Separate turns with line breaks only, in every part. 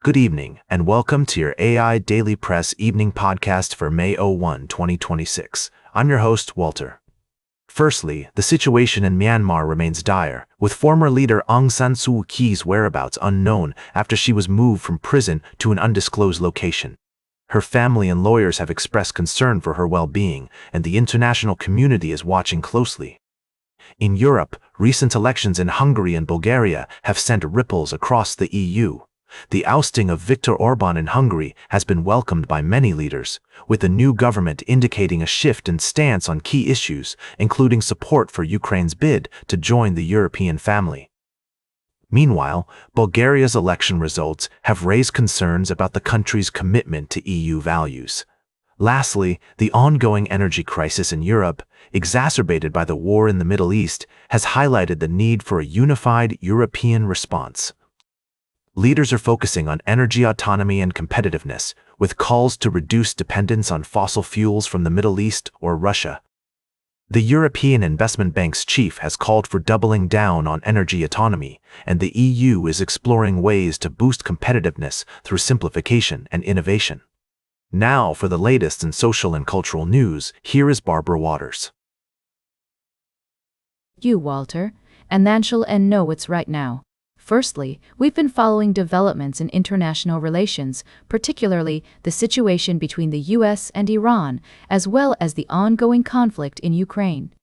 Good evening, and welcome to your AIDailyPress evening podcast for May 1, 2026. I'm your host, Walter. Firstly, the situation in Myanmar remains dire, with former leader Aung San Suu Kyi's whereabouts unknown after she was moved from prison to an undisclosed location. Her family and lawyers have expressed concern for her well-being, and the international community is watching closely. In Europe, recent elections in Hungary and Bulgaria have sent ripples across the EU. The ousting of Viktor Orban in Hungary has been welcomed by many leaders, with the new government indicating a shift in stance on key issues, including support for Ukraine's bid to join the European family. Meanwhile, Bulgaria's election results have raised concerns about the country's commitment to EU values. Lastly, the ongoing energy crisis in Europe, exacerbated by the war in the Middle East, has highlighted the need for a unified European response. Leaders are focusing on energy autonomy and competitiveness, with calls to reduce dependence on fossil fuels from the Middle East or Russia. The European Investment Bank's chief has called for doubling down on energy autonomy, and the EU is exploring ways to boost competitiveness through simplification and innovation. Now for the latest in social and cultural news, here is Barbara Waters.
You, Walter, and then she'll know it's right now. Firstly, we've been following developments in international relations, particularly the situation between the US and Iran, as well as the ongoing conflict in Ukraine.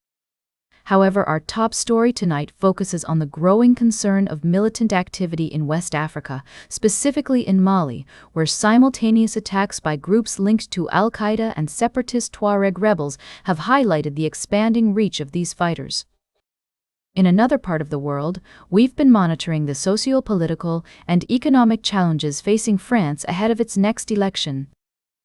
However, our top story tonight focuses on the growing concern of militant activity in West Africa, specifically in Mali, where simultaneous attacks by groups linked to al-Qaeda and separatist Tuareg rebels have highlighted the expanding reach of these fighters. In another part of the world, we've been monitoring the socio-political and economic challenges facing France ahead of its next election.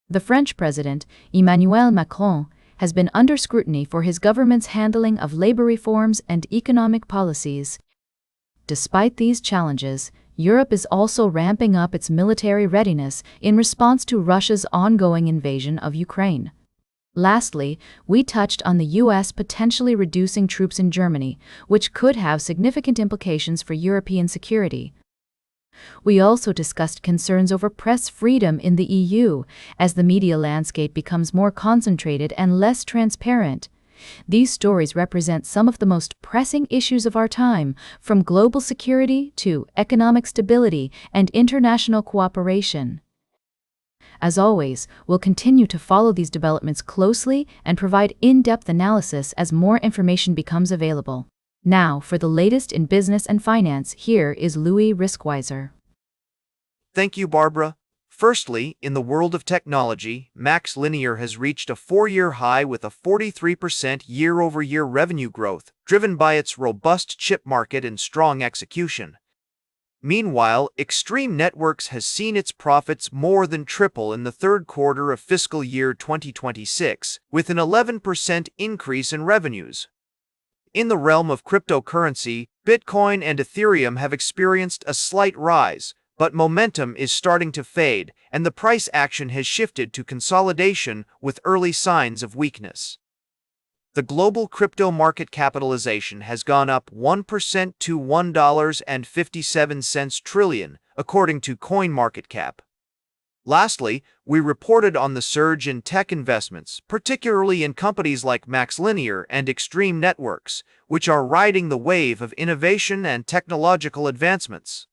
The French president, Emmanuel Macron, has been under scrutiny for his government's handling of labor reforms and economic policies. Despite these challenges, Europe is also ramping up its military readiness in response to Russia's ongoing invasion of Ukraine. Lastly, we touched on the U.S. potentially reducing troops in Germany, which could have significant implications for European security. We also discussed concerns over press freedom in the EU, as the media landscape becomes more concentrated and less transparent. These stories represent some of the most pressing issues of our time, from global security to economic stability and international cooperation. As always, we'll continue to follow these developments closely and provide in-depth analysis as more information becomes available. Now, for the latest in business and finance, here is Louis Riskweiser.
Thank you, Barbara. Firstly, in the world of technology, Max Linear has reached a 4-year high with a 43% year-over-year revenue growth, driven by its robust chip market and strong execution. Meanwhile, Extreme Networks has seen its profits more than triple in the third quarter of fiscal year 2026, with an 11% increase in revenues. In the realm of cryptocurrency, Bitcoin and Ethereum have experienced a slight rise, but momentum is starting to fade, and the price action has shifted to consolidation with early signs of weakness. The global crypto market capitalization has gone up 1% to $1.57 trillion, according to CoinMarketCap. Lastly, we reported on the surge in tech investments, particularly in companies like Max Linear and Extreme Networks, which are riding the wave of innovation and technological advancements.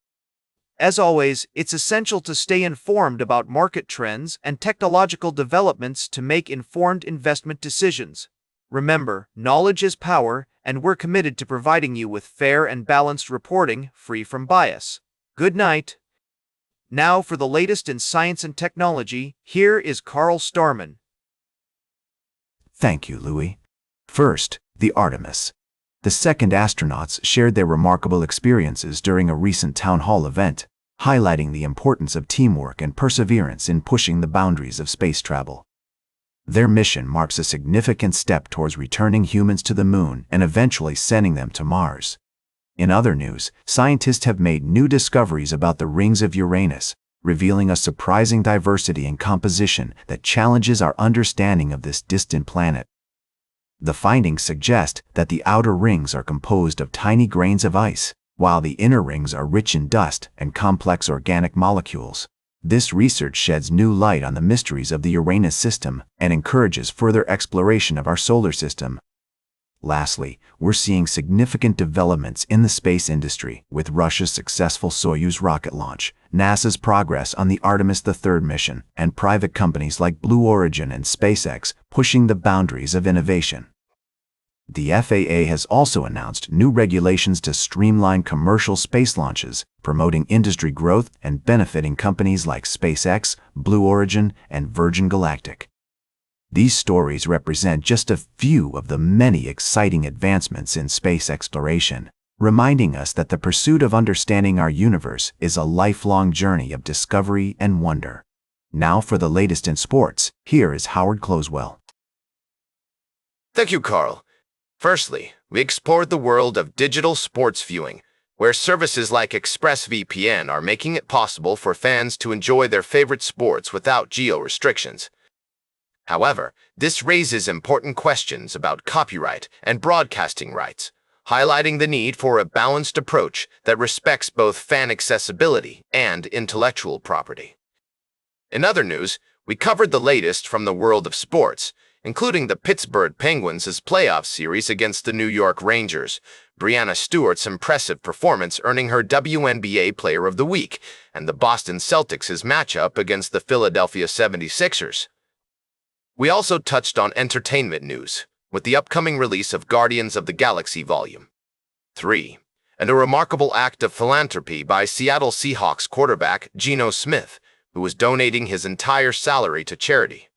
As always, it's essential to stay informed about market trends and technological developments to make informed investment decisions. Remember, knowledge is power, and we're committed to providing you with fair and balanced reporting, free from bias. Good night. Now for the latest in science and technology, here is Carl Starman.
Thank you, Louis. First, the Artemis. The second astronauts shared their remarkable experiences during a recent town hall event, highlighting the importance of teamwork and perseverance in pushing the boundaries of space travel. Their mission marks a significant step towards returning humans to the moon and eventually sending them to Mars. In other news, scientists have made new discoveries about the rings of Uranus, revealing a surprising diversity and composition that challenges our understanding of this distant planet. The findings suggest that the outer rings are composed of tiny grains of ice, while the inner rings are rich in dust and complex organic molecules, This research sheds new light on the mysteries of the Uranus system and encourages further exploration of our solar system. Lastly, we're seeing significant developments in the space industry with Russia's successful Soyuz rocket launch, NASA's progress on the Artemis III mission, and private companies like Blue Origin and SpaceX pushing the boundaries of innovation. The FAA has also announced new regulations to streamline commercial space launches, promoting industry growth and benefiting companies like SpaceX, Blue Origin, and Virgin Galactic. These stories represent just a few of the many exciting advancements in space exploration, reminding us that the pursuit of understanding our universe is a lifelong journey of discovery and wonder. Now for the latest in sports, here is Howard Closewell.
Thank you, Carl. Firstly, we explored the world of digital sports viewing, where services like ExpressVPN are making it possible for fans to enjoy their favorite sports without geo-restrictions. However, this raises important questions about copyright and broadcasting rights, highlighting the need for a balanced approach that respects both fan accessibility and intellectual property. In other news, we covered the latest from the world of sports, including the Pittsburgh Penguins' playoff series against the New York Rangers, Breanna Stewart's impressive performance earning her WNBA Player of the Week, and the Boston Celtics' matchup against the Philadelphia 76ers. We also touched on entertainment news, with the upcoming release of Guardians of the Galaxy Volume 3, and a remarkable act of philanthropy by Seattle Seahawks quarterback Geno Smith, who is donating his entire salary to charity.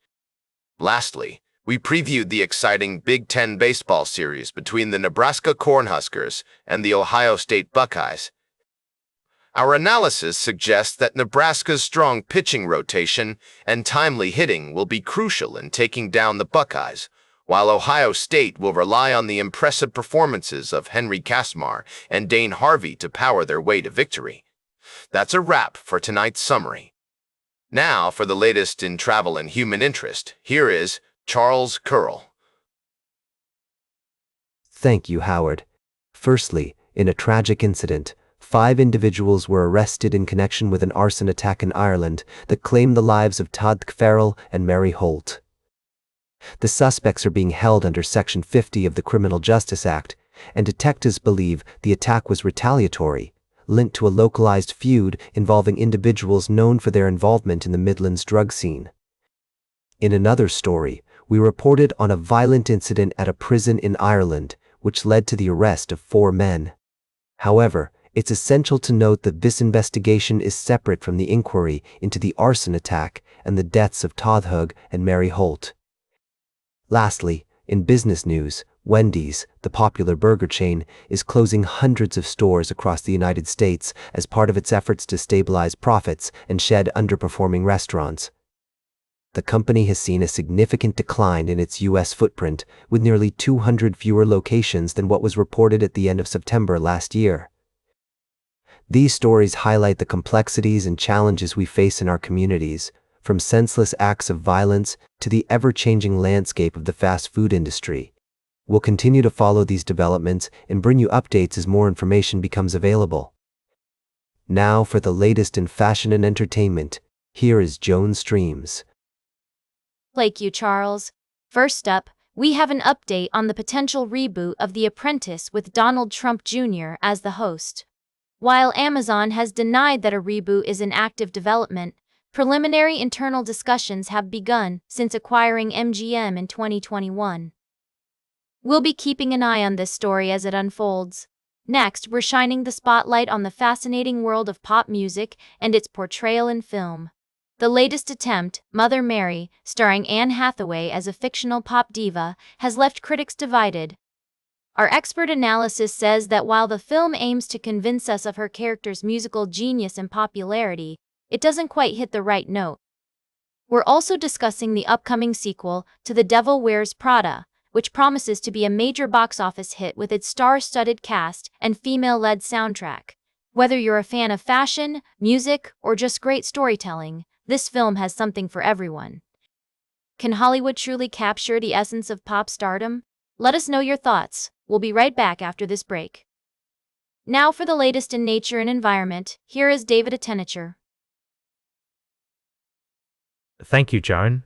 Lastly, we previewed the exciting Big Ten baseball series between the Nebraska Cornhuskers and the Ohio State Buckeyes. Our analysis suggests that Nebraska's strong pitching rotation and timely hitting will be crucial in taking down the Buckeyes, while Ohio State will rely on the impressive performances of Henry Kasmar and Dane Harvey to power their way to victory. That's a wrap for tonight's summary. Now, for the latest in travel and human interest, here is Charles Curl.
Thank you, Howard. Firstly, in a tragic incident, 5 individuals were arrested in connection with an arson attack in Ireland that claimed the lives of Todd Farrell and Mary Holt. The suspects are being held under Section 50 of the Criminal Justice Act, and detectives believe the attack was retaliatory, linked to a localized feud involving individuals known for their involvement in the Midlands drug scene. In another story, we reported on a violent incident at a prison in Ireland, which led to the arrest of 4 men. However, it's essential to note that this investigation is separate from the inquiry into the arson attack and the deaths of Todd Hug and Mary Holt. Lastly, in business news, Wendy's, the popular burger chain, is closing hundreds of stores across the United States as part of its efforts to stabilize profits and shed underperforming restaurants. The company has seen a significant decline in its U.S. footprint, with nearly 200 fewer locations than what was reported at the end of September last year. These stories highlight the complexities and challenges we face in our communities, from senseless acts of violence to the ever-changing landscape of the fast food industry. We'll continue to follow these developments and bring you updates as more information becomes available. Now for the latest in fashion and entertainment, here is Joan Streams.
Thank you, Charles. First up, we have an update on the potential reboot of The Apprentice with Donald Trump Jr. as the host. While Amazon has denied that a reboot is in active development, preliminary internal discussions have begun since acquiring MGM in 2021. We'll be keeping an eye on this story as it unfolds. Next, we're shining the spotlight on the fascinating world of pop music and its portrayal in film. The latest attempt, Mother Mary, starring Anne Hathaway as a fictional pop diva, has left critics divided. Our expert analysis says that while the film aims to convince us of her character's musical genius and popularity, it doesn't quite hit the right note. We're also discussing the upcoming sequel to The Devil Wears Prada, which promises to be a major box office hit with its star-studded cast and female-led soundtrack. Whether you're a fan of fashion, music, or just great storytelling, this film has something for everyone. Can Hollywood truly capture the essence of pop stardom? Let us know your thoughts. We'll be right back after this break. Now for the latest in nature and environment, here is David Attenacher.
Thank you, Joan.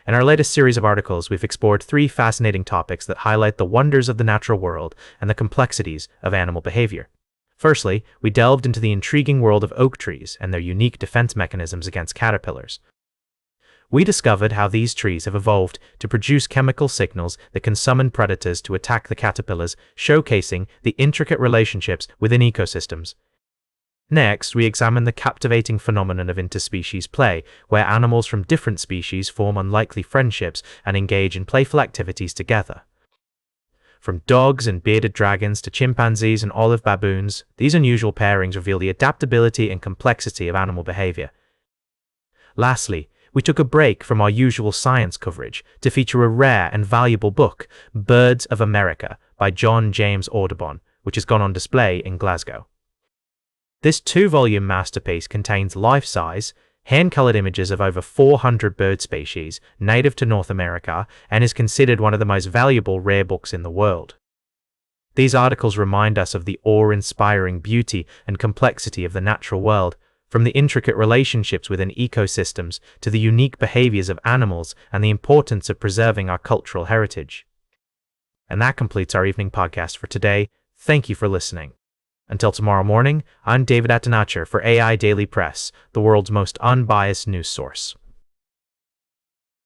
In our latest series of articles, we've explored three fascinating topics that highlight the wonders of the natural world and the complexities of animal behavior. Firstly, we delved into the intriguing world of oak trees and their unique defense mechanisms against caterpillars. We discovered how these trees have evolved to produce chemical signals that can summon predators to attack the caterpillars, showcasing the intricate relationships within ecosystems. Next, we examine the captivating phenomenon of interspecies play, where animals from different species form unlikely friendships and engage in playful activities together. From dogs and bearded dragons to chimpanzees and olive baboons, these unusual pairings reveal the adaptability and complexity of animal behavior. Lastly, we took a break from our usual science coverage to feature a rare and valuable book, Birds of America, by John James Audubon, which has gone on display in Glasgow. This 2-volume masterpiece contains life-size, hand-colored images of over 400 bird species native to North America and is considered one of the most valuable rare books in the world. These articles remind us of the awe-inspiring beauty and complexity of the natural world, from the intricate relationships within ecosystems to the unique behaviors of animals and the importance of preserving our cultural heritage. And that completes our evening podcast for today. Thank you for listening. Until tomorrow morning, I'm David Atanacher for AI Daily Press, the world's most unbiased news source.